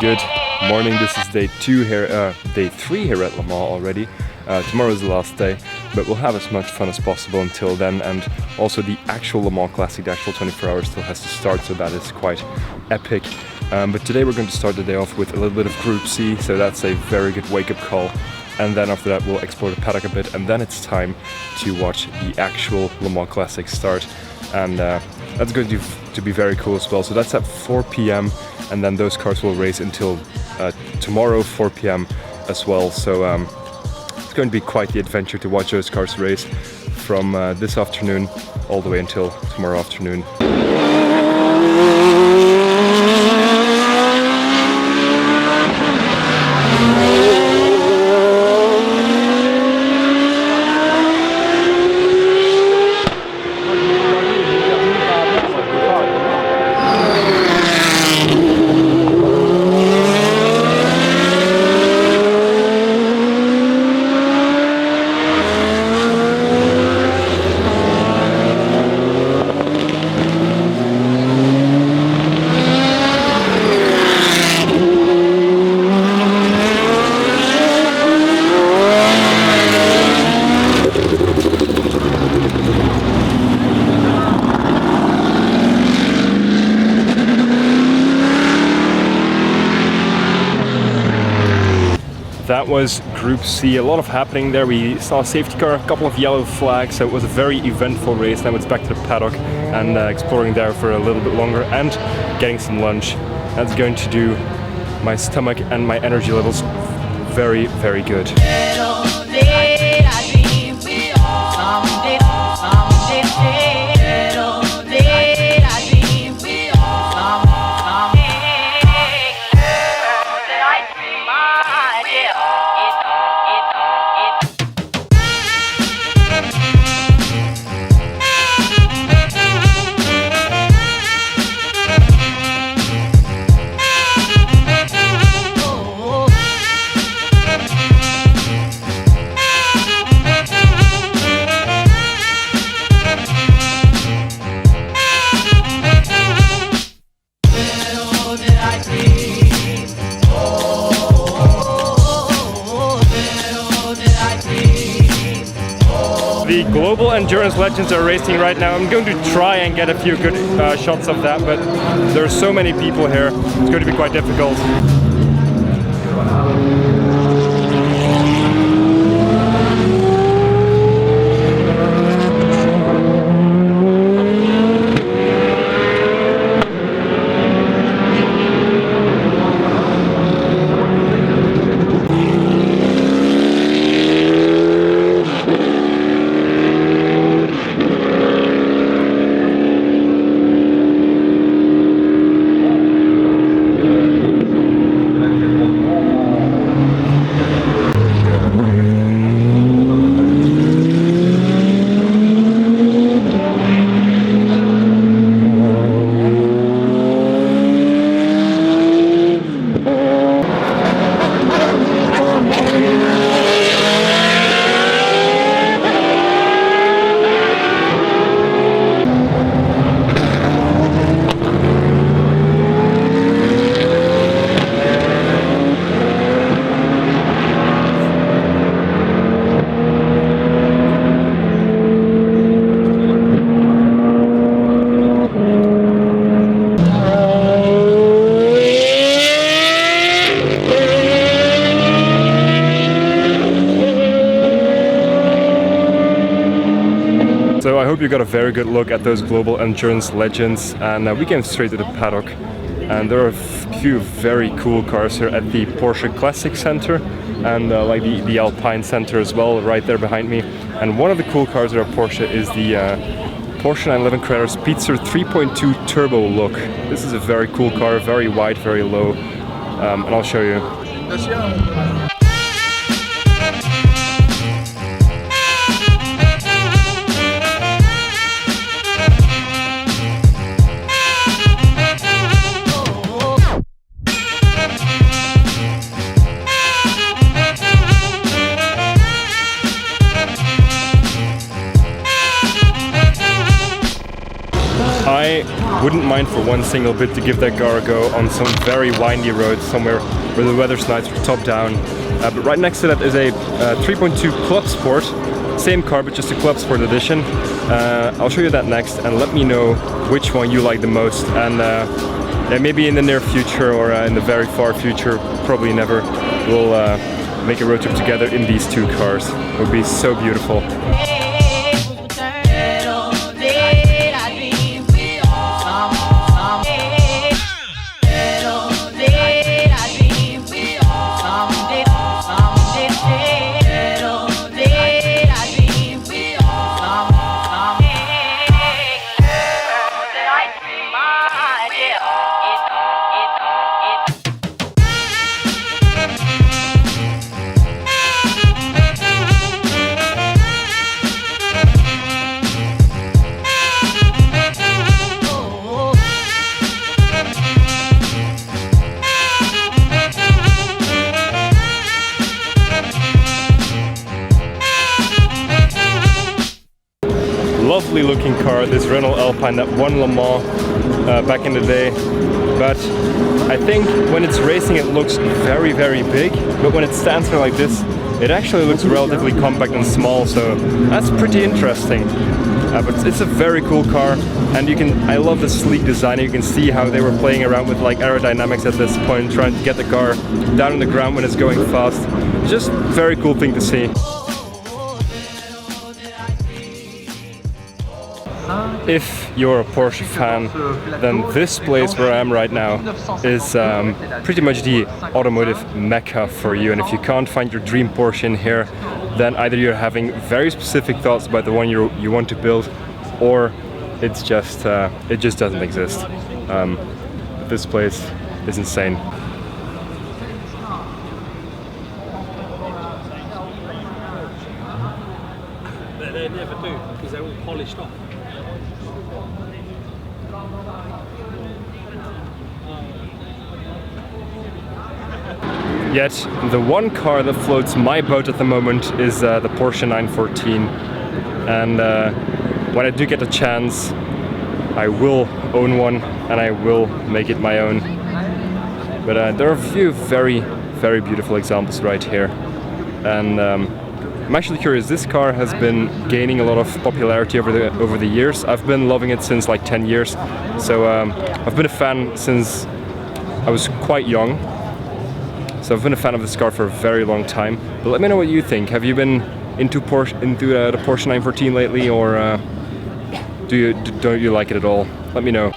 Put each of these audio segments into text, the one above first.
Good morning. This is day 3 here at Le Mans already. Tomorrow is the last day, but we'll have as much fun as possible until then. And also the actual Le Mans Classic, the actual 24 hours still has to start, so that is quite epic. But today we're going to start the day off with a little bit of Group C, so that's a very good wake-up call. And then after that we'll explore the paddock a bit, and then it's time to watch the actual Le Mans Classic start. And that's going to be very cool as well. So that's at 4 p.m. and then those cars will race until tomorrow 4 p.m. as well. So it's going to be quite the adventure to watch those cars race from this afternoon all the way until tomorrow afternoon. That was Group C, a lot of happening there. We saw a safety car, a couple of yellow flags, so it was a very eventful race. Now it's back to the paddock and exploring there for a little bit longer and getting some lunch. That's going to do my stomach and my energy levels very, very good. The global endurance legends are racing right now. I'm going to try and get a few good shots of that, but there are so many people here, it's going to be quite difficult. So I hope you got a very good look at those global endurance legends, and we came straight to the paddock, and there are a few very cool cars here at the Porsche Classic Center and like the Alpine Center as well right there behind me. And one of the cool cars at Porsche is the Porsche 911 Carrera Speedster 3.2 Turbo look. This is a very cool car, very wide, very low, and I'll show you. I wouldn't mind for one single bit to give that car a go on some very windy roads somewhere where the weather's nice, top down. But right next to that is a 3.2 Club Sport, same car but just a Club Sport edition. I'll show you that next, and let me know which one you like the most. And yeah, maybe in the near future or in the very far future, probably never, we'll make a road trip together in these two cars. It would be so beautiful. Lovely looking car, this Renault Alpine that won Le Mans back in the day, but I think when it's racing it looks very, very big, but when it stands there like this, it actually looks relatively compact and small, so that's pretty interesting. But it's a very cool car, and I love the sleek design. You can see how they were playing around with like aerodynamics at this point, trying to get the car down on the ground when it's going fast. It's just a very cool thing to see. If you're a Porsche fan, then this place where I am right now is pretty much the automotive mecca for you. And if you can't find your dream Porsche in here, then either you're having very specific thoughts about the one you want to build, or it just doesn't exist. This place is insane. They never do, because they're all polished off. Yet the one car that floats my boat at the moment is the Porsche 914, and when I do get a chance I will own one and I will make it my own. But there are a few very, very beautiful examples right here, and I'm actually curious. This car has been gaining a lot of popularity over the years. I've been loving it since like 10 years, so I've been a fan since I was quite young. So I've been a fan of this car for a very long time. But let me know what you think. Have you been into the Porsche 914 lately, or don't you like it at all? Let me know.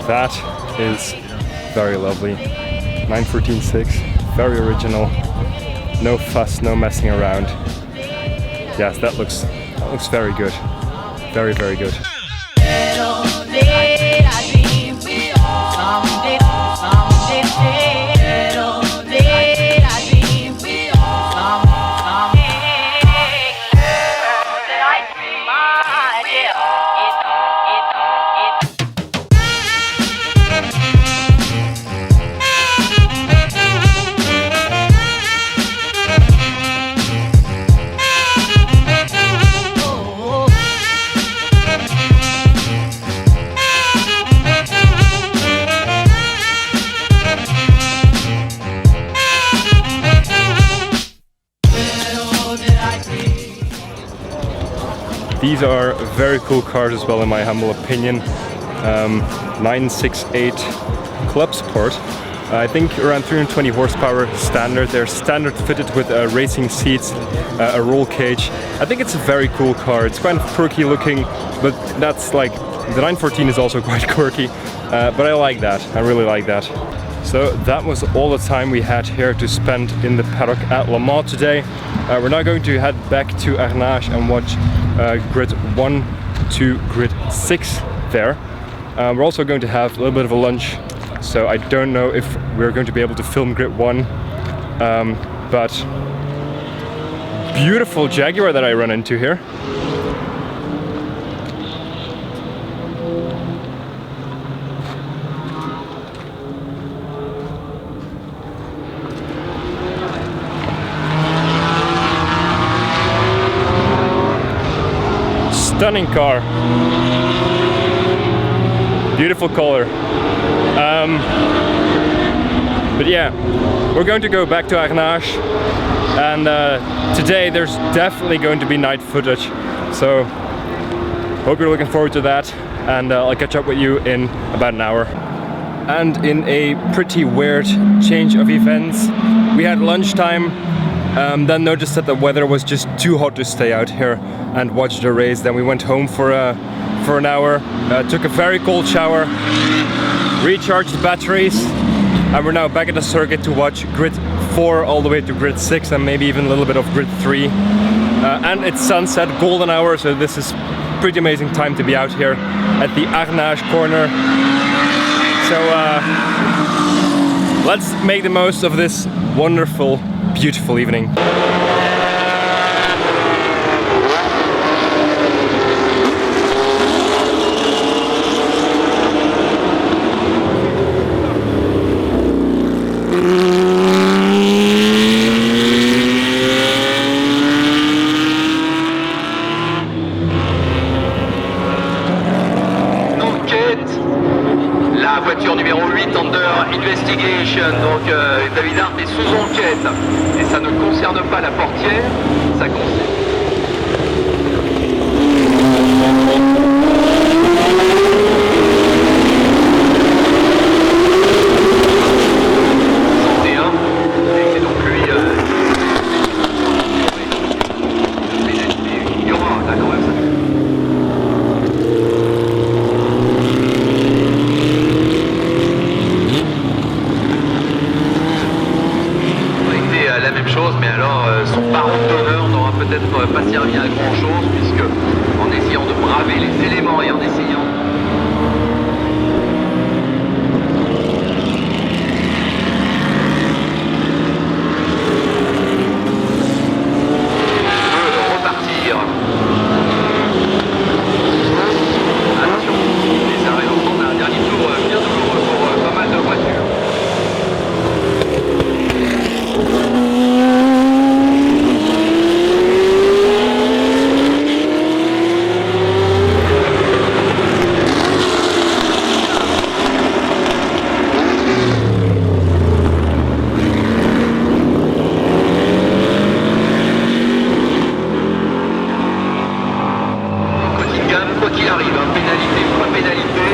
That is very lovely. 914.6, very original. No fuss, no messing around. Yes, that looks very good. Very, very good. These are very cool cars as well, in my humble opinion. 968 Club Sport. I think around 320 horsepower standard. They're standard fitted with racing seats, a roll cage. I think it's a very cool car. It's kind of quirky looking, but that's like, the 914 is also quite quirky. but I like that. I really like that. So that was all the time we had here to spend in the paddock at Le Mans today. We're now going to head back to Arnage and watch grid 1 to grid 6 there. We're also going to have a little bit of a lunch, so I don't know if we're going to be able to film grid 1, but beautiful Jaguar that I run into here. Stunning car, beautiful color. But yeah, we're going to go back to Arnage, and today there's definitely going to be night footage, so hope you're looking forward to that, and I'll catch up with you in about an hour. And in a pretty weird change of events, we had lunchtime, then noticed that the weather was just too hot to stay out here and watch the race. Then we went home for an hour, took a very cold shower, recharged the batteries, and we're now back at the circuit to watch grid 4 all the way to grid 6 and maybe even a little bit of grid 3. And it's sunset, golden hour, so this is pretty amazing time to be out here at the Arnage corner. So let's make the most of this wonderful, beautiful evening. La voiture numéro 8 under investigation, donc David Hart est sous enquête et ça ne concerne pas la portière, ça concerne... Pas servi à grand chose, puisque en essayant de braver les éléments et en essayant de repartir. Attention, les arrêts ensemble, un dernier tour bien douloureux pour pas mal de voitures. Quoi qu'il arrive, hein, pénalité ou pas pénalité.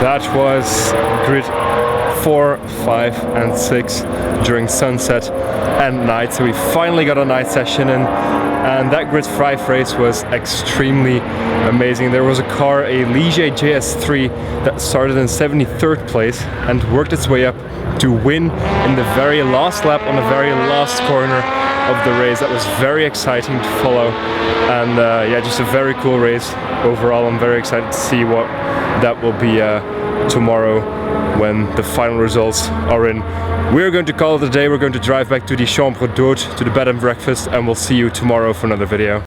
That was grid 4, 5 and 6 during sunset and night. So we finally got a night session in, and that grid 5 race was extremely amazing. There was a car, a Ligier JS3, that started in 73rd place and worked its way up to win in the very last lap on the very last corner of the race. That was very exciting to follow, and yeah, just a very cool race overall. I'm very excited to see what that will be tomorrow when the final results are in. We're going to call it a day. We're going to drive back to the Chambre d'Hôte, to the bed and breakfast, and we'll see you tomorrow for another video.